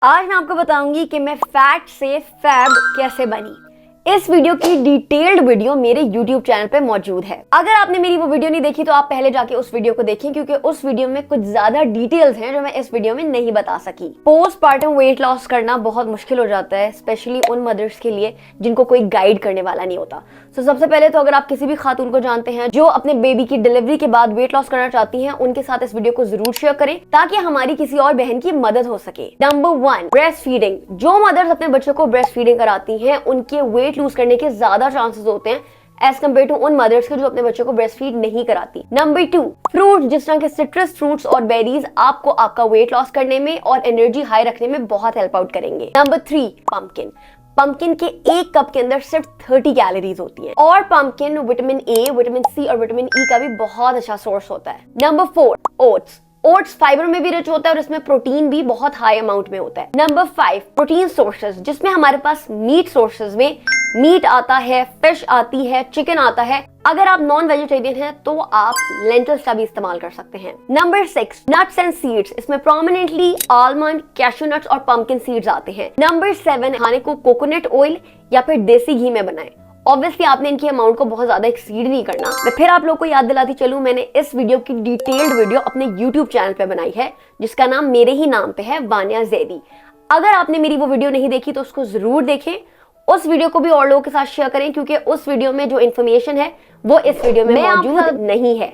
आज मैं आपको बताऊंगी कि मैं फैट से फैब कैसे बनी। इस वीडियो की डिटेल्ड वीडियो मेरे YouTube चैनल पे मौजूद है। अगर आपने मेरी वो वीडियो नहीं देखी तो आप पहले जाके उस वीडियो को देखें, क्योंकि उस वीडियो में कुछ ज्यादा डिटेल्स हैं जो मैं इस वीडियो में नहीं बता सकी। पोस्टपार्टम वेट लॉस करना बहुत मुश्किल हो जाता है, स्पेशली उन मदर्स के लिए जिनको कोई गाइड करने वाला नहीं होता। तो सबसे पहले तो अगर आप किसी भी खातून को जानते हैं जो अपने बेबी की डिलीवरी के बाद वेट लॉस करना चाहती हैं, उनके साथ इस वीडियो को जरूर शेयर करें ताकि हमारी किसी और बहन की मदद हो सके। Number 1, breast feeding. जो मदर्स अपने बच्चों को ब्रेस्ट फीडिंग कराती हैं उनके वेट लूज करने के ज्यादा चांसेस होते हैं एज कम्पेयर टू उन मदर्स के जो अपने बच्चों को ब्रेस्ट फीड नहीं कराती। नंबर 2, फ्रूट, जिस तरह के सिट्रस फ्रूट्स और बेरीज आपको आपका वेट लॉस करने में और एनर्जी हाई रखने में बहुत हेल्प आउट करेंगे। Number 3, pumpkin. पंपकिन के एक कप के अंदर सिर्फ 30 कैलोरीज होती हैं और pumpkin vitamin A, vitamin C और विटामिन ई का भी बहुत अच्छा सोर्स होता है। Number 4, oats. ओट्स फाइबर में भी रिच होता है और इसमें प्रोटीन भी बहुत हाई अमाउंट में होता है। नंबर 5, प्रोटीन सोर्सेज, जिसमें हमारे पास मीट सोर्सेज में मीट आता है, फिश आती है, चिकन आता है। अगर आप नॉन वेजिटेरियन हैं तो आप लेंटिल्स का भी इस्तेमाल कर सकते हैं। Number 6, nuts and seeds. इसमें प्रोमिनेंटली आलमंड, कैशू नट्स और पंपकिन सीड्स आते हैं। नंबर 7, खाने को कोकोनट ऑयल या फिर देसी घी में बनाएं। ऑब्वियसली आपने इनकी अमाउंट को बहुत ज्यादा एक्सीड नहीं करना। मैं फिर आप लोग को याद दिलाती चलूं, मैंने इस वीडियो की डिटेल्ड वीडियो अपने YouTube चैनल पे बनाई है जिसका नाम मेरे ही नाम पे है, वानिया ज़ैदी। अगर आपने मेरी वो वीडियो नहीं देखी तो उसको जरूर देखें। उस वीडियो को भी और लोगों के साथ शेयर करें, क्योंकि उस वीडियो में जो इन्फॉर्मेशन है वो इस वीडियो में मौजूद नहीं है।